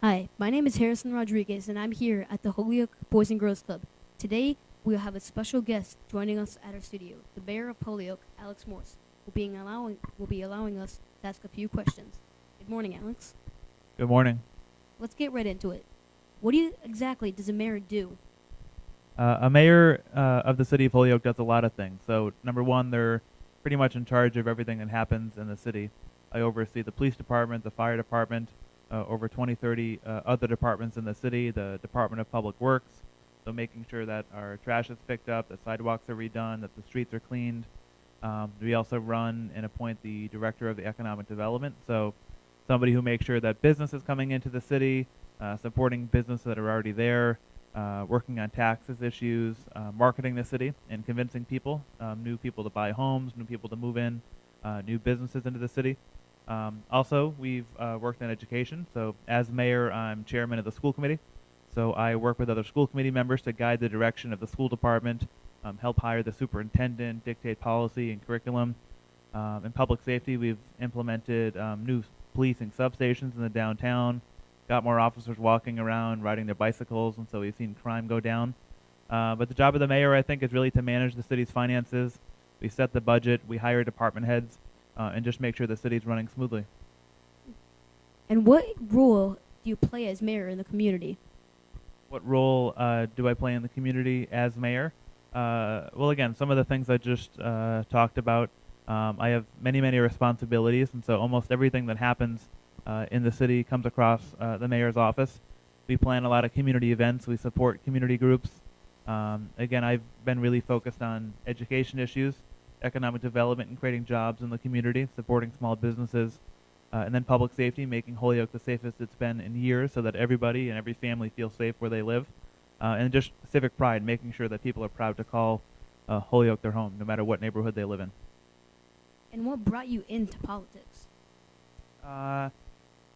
Hi, my name is Harrison Rodriguez, and I'm here at the Holyoke Boys and Girls Club. Today, we'll have a special guest joining us at our studio. The mayor of Holyoke, Alex Morse, will be allowing us to ask a few questions. Good morning, Alex. Good morning. Let's get right into it. What exactly does a mayor do? A mayor of the city of Holyoke does a lot of things. So, number one, they're pretty much in charge of everything that happens in the city. I oversee the police department, the fire department, over 20, 30 other departments in the city, the Department of Public Works. So, making sure that our trash is picked up, the sidewalks are redone, that the streets are cleaned. We also run and appoint the director of the economic development. So, somebody who makes sure that business is coming into the city, supporting businesses that are already there, working on taxes issues, marketing the city, and convincing people, new people to buy homes, new people to move in, new businesses into the city. Also, we've worked in education. So, as mayor, I'm chairman of the school committee. So, I work with other school committee members to guide the direction of the school department, help hire the superintendent, dictate policy and curriculum. In public safety, we've implemented new policing substations in the downtown, got more officers walking around, riding their bicycles, and so we've seen crime go down. But the job of the mayor, I think, is really to manage the city's finances. We set the budget, we hire department heads, and just make sure the city's running smoothly. And what role do you play as mayor in the community? What role do I play in the community as mayor? Well, again, some of the things I just talked about. I have many, many responsibilities, and so almost everything that happens in the city comes across the mayor's office. We plan a lot of community events. We support community groups. Again, I've been really focused on education issues, economic development, and creating jobs in the community, supporting small businesses, and then public safety, making Holyoke the safest it's been in years so that everybody and every family feels safe where they live. And just civic pride, making sure that people are proud to call Holyoke their home, no matter what neighborhood they live in. And what brought you into politics? Uh,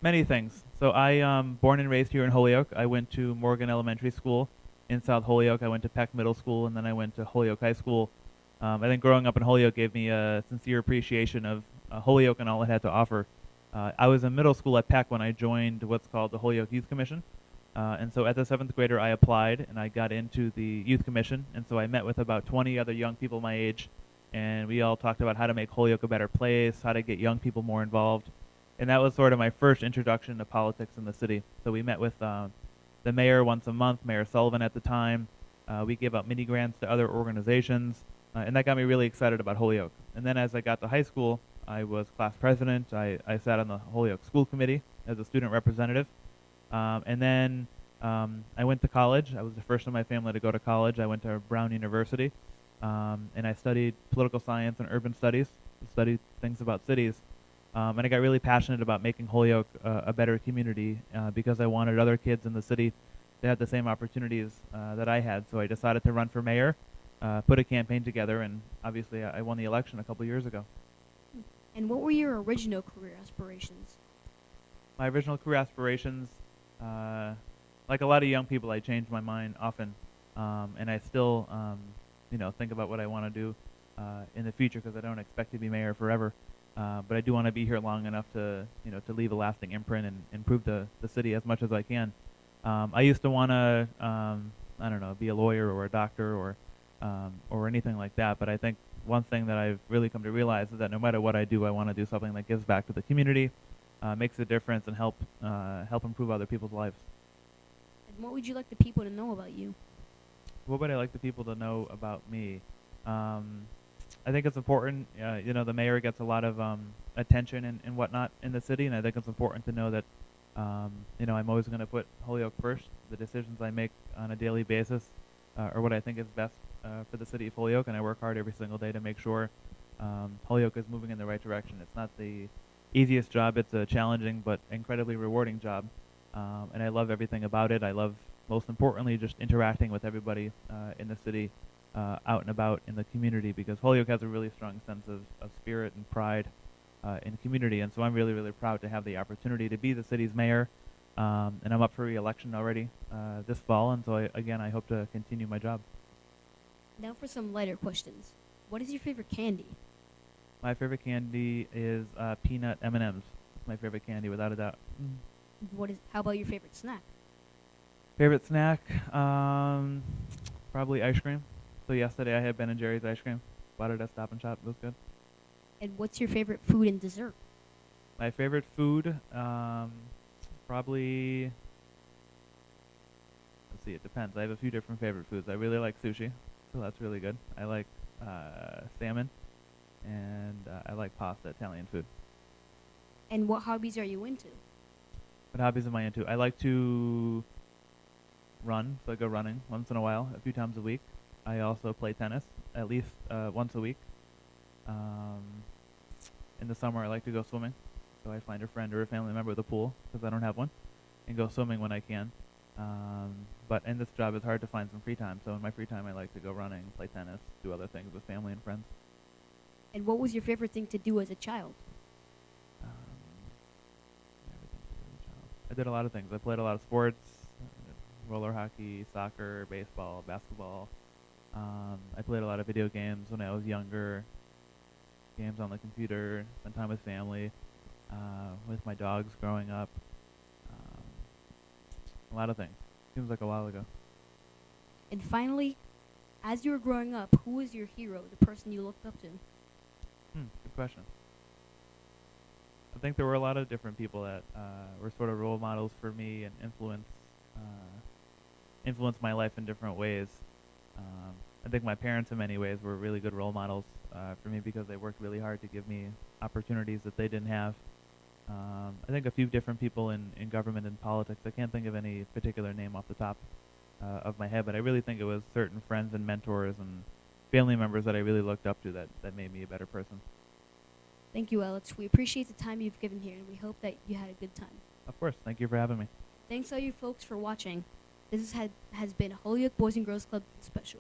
Many things. So I born and raised here in Holyoke. I went to Morgan Elementary School in South Holyoke. I went to Peck Middle School, and then I went to Holyoke High School. I think growing up in Holyoke gave me a sincere appreciation of Holyoke and all it had to offer. I was in middle school at Peck when I joined what's called the Holyoke Youth Commission. And so as a seventh grader, I applied and I got into the Youth Commission. And so I met with about 20 other young people my age, and we all talked about how to make Holyoke a better place, how to get young people more involved. And that was sort of my first introduction to politics in the city. So we met with the mayor once a month, Mayor Sullivan at the time. We gave out mini grants to other organizations, and that got me really excited about Holyoke. And then as I got to high school, I was class president. I sat on the Holyoke School Committee as a student representative. And then I went to college. I was the first in my family to go to college. I went to Brown University, and I studied political science and urban studies, studied things about cities. And I got really passionate about making Holyoke a better community because I wanted other kids in the city to have the same opportunities that I had. So I decided to run for mayor, put a campaign together, and obviously I won the election a couple years ago. And what were your original career aspirations? My original career aspirations, uh, like a lot of young people, I change my mind often, and I still, think about what I want to do in the future because I don't expect to be mayor forever. But I do want to be here long enough to leave a lasting imprint and improve the city as much as I can. I used to want to, I don't know, be a lawyer or a doctor or anything like that. But I think one thing that I've really come to realize is that no matter what I do, I want to do something that gives back to the community, makes a difference, and help improve other people's lives. And what would you like the people to know about you? What would I like the people to know about me? Um, I think it's important. The mayor gets a lot of attention and whatnot in the city, and I think it's important to know that, I'm always going to put Holyoke first. The decisions I make on a daily basis are what I think is best for the city of Holyoke, and I work hard every single day to make sure Holyoke is moving in the right direction. It's not the easiest job. It's a challenging but incredibly rewarding job, and I love everything about it. I love, most importantly, just interacting with everybody in the city, out and about in the community, because Holyoke has a really strong sense of spirit and pride in community. And so I'm really, really proud to have the opportunity to be the city's mayor. And I'm up for re-election already this fall. And so, I hope to continue my job. Now for some lighter questions. What is your favorite candy? My favorite candy is peanut M&Ms. It's my favorite candy, without a doubt. How about your favorite snack? Favorite snack? Probably ice cream. So yesterday I had Ben and Jerry's ice cream. Bought it at Stop and Shop. It was good. And what's your favorite food and dessert? My favorite food? Probably. Let's see. It depends. I have a few different favorite foods. I really like sushi, so that's really good. I like salmon, and I like pasta, Italian food. And what hobbies are you into? What hobbies am I into? I like to run, so I go running once in a while, a few times a week. I also play tennis at least once a week. Um, in the summer, I like to go swimming, so I find a friend or a family member with a pool because I don't have one, and go swimming when I can. But in this job, it's hard to find some free time. So in my free time, I like to go running, play tennis, do other things with family and friends. And what was your favorite thing to do as a child? Um, everything to do with a child. I did a lot of things. I played a lot of sports, roller hockey, soccer, baseball, basketball. I played a lot of video games when I was younger. Games on the computer, spent time with family, with my dogs growing up. Um, a lot of things. Seems like a while ago. And finally, as you were growing up, who was your hero, the person you looked up to? Good question. I think there were a lot of different people that were sort of role models for me and influenced my life in different ways. I think my parents, in many ways, were really good role models for me because they worked really hard to give me opportunities that they didn't have. I think a few different people in government and politics. I can't think of any particular name off the top of my head, but I really think it was certain friends and mentors and family members that I really looked up to that made me a better person. Thank you, Alex. We appreciate the time you've given here, and we hope that you had a good time. Of course. Thank you for having me. Thanks all you folks for watching. This has been Holyoke Boys and Girls Club Special.